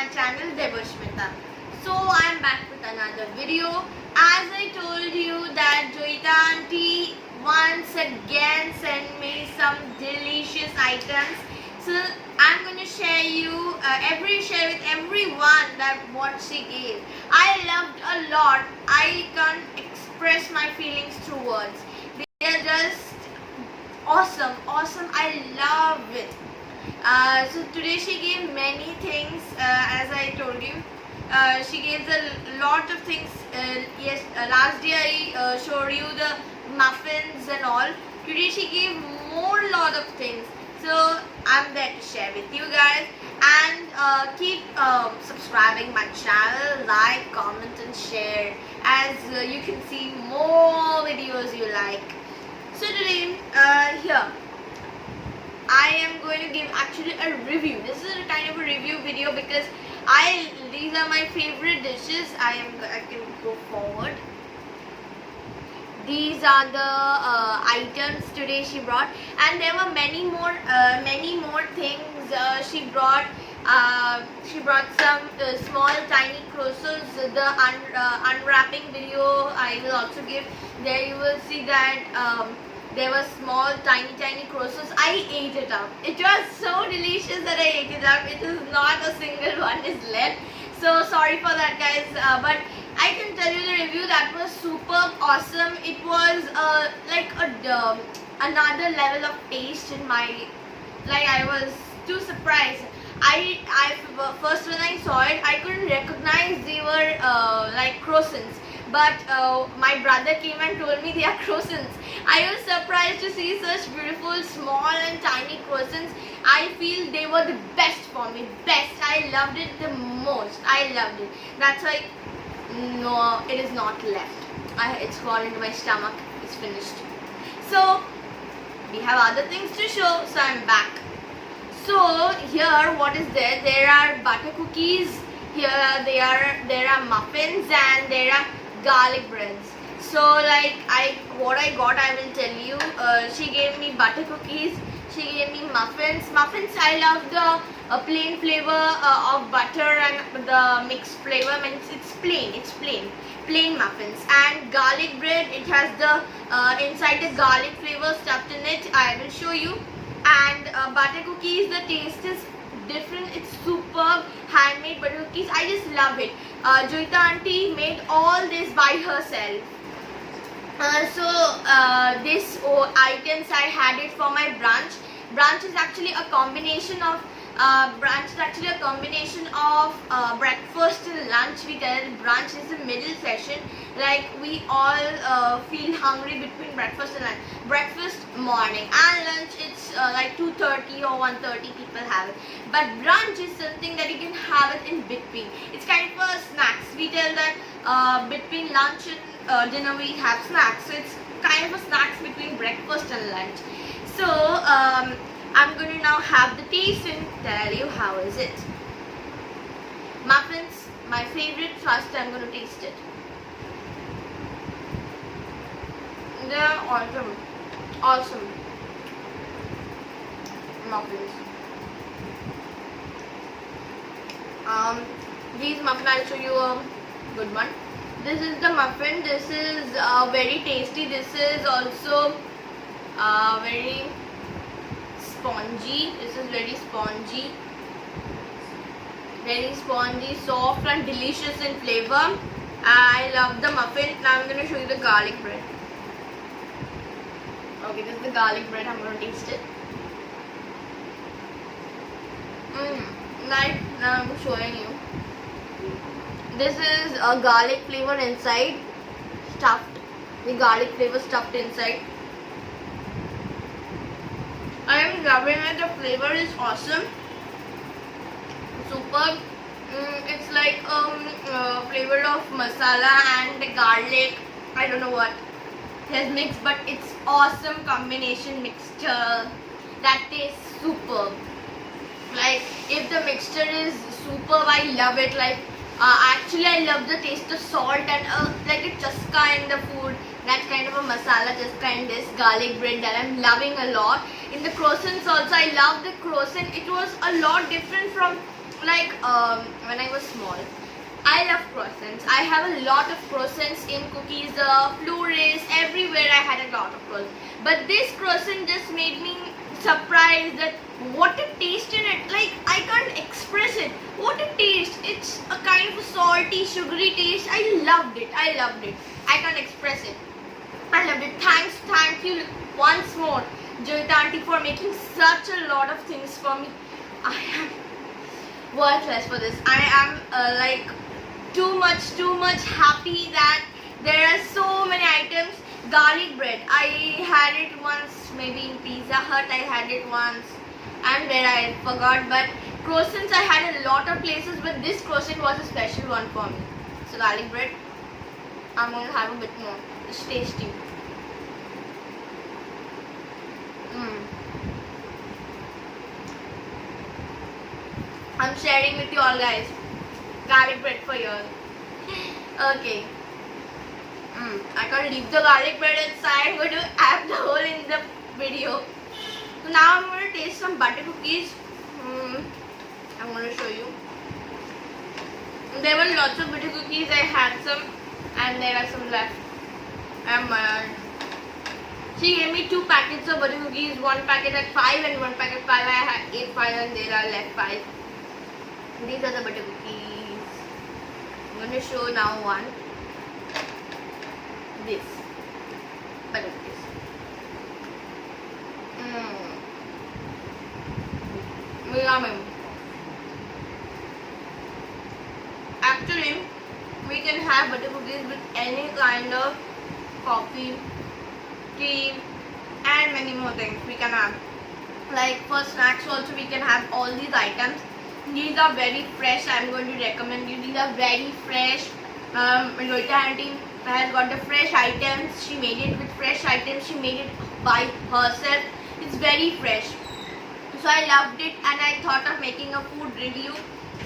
my channel Devoshmita. So I am back with another video. As I told you that Joyita auntie once again sent me some delicious items. So I'm going to share with everyone that what she gave. I loved a lot. I can't express my feelings through words. They are just awesome. I love it. So today she gave many things, as I told you. She gave a lot of things. Last day I showed you the muffins and all. Today she gave more lot of things. So I'm there to share with you guys. And keep subscribing my channel, like, comment and share, as you can see more videos you like. So today here I am going to give actually a review. This is a kind of a review video because these are my favorite dishes. I can go forward. These are the items today she brought, and there were many more things she brought. She brought some small tiny croissants. The unwrapping video I will also give. There you will see that there were small tiny croissants. I ate it up. It was so delicious that I ate it up. It is not a single one is left. So sorry for that, guys. But I can tell you the review that was super awesome. It was another level of taste in my. I was too surprised. I first when I saw it, I couldn't recognize they were croissants. But my brother came and told me they are croissants. I was surprised to see such beautiful, small and tiny croissants. I feel they were the best for me. Best. I loved it the most. I loved it. That's why, no, it is not left. It's gone into my stomach. It's finished. So, we have other things to show. So, I'm back. So, here, what is there? There are butter cookies. Here, there are muffins and there are garlic breads. So what I got, I will tell you. She gave me butter cookies. She gave me muffins. I love the plain flavor of butter and the mixed flavor. Means it's plain muffins. And garlic bread, it has the inside the garlic flavor stuffed in it. I will show you. And butter cookies, the taste is different. It's superb handmade butter cookies. I just love it. Joyita auntie made all this by herself. This items I had it for my brunch. Brunch is actually a combination of breakfast and lunch. We tell brunch is the middle session. Like we all feel hungry between breakfast and lunch. Breakfast morning and lunch it's like 2:30 or 1:30 people have it. But brunch is something that you can have it in between. It's kind of a snacks. We tell that between lunch and dinner we have snacks. So it's kind of a snacks between breakfast and lunch. So I'm going to now have the taste and tell you how is it. Muffins, my favorite. First I'm going to taste it. They are awesome muffins. These muffins, I'll show you a good one. This is the muffin. This is very tasty. This is also very spongy. This is very spongy, soft and delicious in flavor. I love the muffin. Now I'm going to show you the garlic bread. Okay, this is the garlic bread. I'm going to taste it. Now I'm showing you. This is a garlic flavor inside, stuffed. The garlic flavor stuffed inside. I am loving it. The flavor is awesome. Superb. It's like flavor of masala and garlic. I don't know what it has mixed, but it's awesome combination mixture that tastes superb. Like if the mixture is superb, I love it. Actually I love the taste of salt and like a chaska in the food. That kind of a masala chaska in this garlic bread that I'm loving a lot. In the croissants also, I love the croissant. It was a lot different from like when I was small, I love croissants. I have a lot of croissants in cookies, flores, everywhere I had a lot of croissants. But this croissant just made me surprised that what a taste in it. Like, I can't express it. What a taste. It's a kind of a salty, sugary taste. I loved it. I loved it. I can't express it. I loved it. Thank you once more, Joyita auntie, for making such a lot of things for me. I am worthless for this. I am like too much happy that there are so many items. Garlic bread, I had it once, maybe in Pizza Hut I had it once, and where I forgot. But croissants I had a lot of places, but this croissant was a special one for me. So garlic bread, I'm going to have a bit more. It's tasty. I'm sharing with you all, guys. Garlic bread for you all. Okay. I can't leave the garlic bread inside. I'm going to add the whole in the video. So now I'm going to taste some butter cookies. I'm going to show you. There were lots of butter cookies. I had some, and there are some left. She gave me 2 packets of butter cookies. 1 packet at 5 and 1 packet 5. I ate 5 and there are left 5. These are the butter cookies. I'm going to show now one. This butter cookies. Yummy. Actually, we can have butter cookies with any kind of coffee, tea, and many more things we can have. Like for snacks also we can have all these items. These are very fresh. I'm going to recommend you. These are very fresh. Joyita auntie has got the fresh items. She made it with fresh items. She made it by herself. It's very fresh. So I loved it, and I thought of making a food review.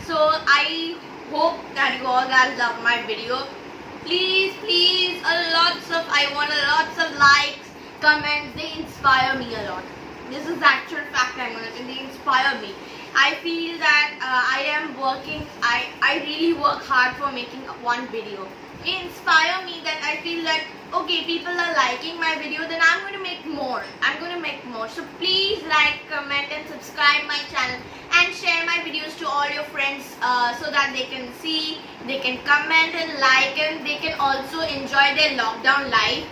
So I hope that you all guys love my video. Please, I want lots of likes, comments. They inspire me a lot. This is the actual fact I'm gonna say. They inspire me. I feel that I am working. I really work hard for making one video. They inspire me that I feel that okay, people are liking my video, then I'm going to make more. So please like, comment and subscribe my channel and share my videos to all your friends so that they can see, they can comment and like, and they can also enjoy their lockdown life.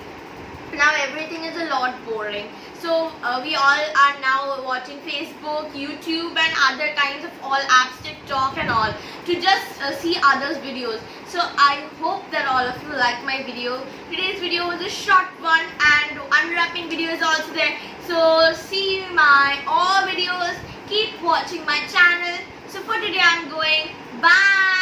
Now everything is a lot boring. So we all are now watching Facebook, YouTube and other kinds of all apps, TikTok and all, to just see others' videos. So I hope that all of you like my video. Today's video was a short one and unwrapping video is also there. So see my all videos. Keep watching my channel. So for today I'm going. Bye.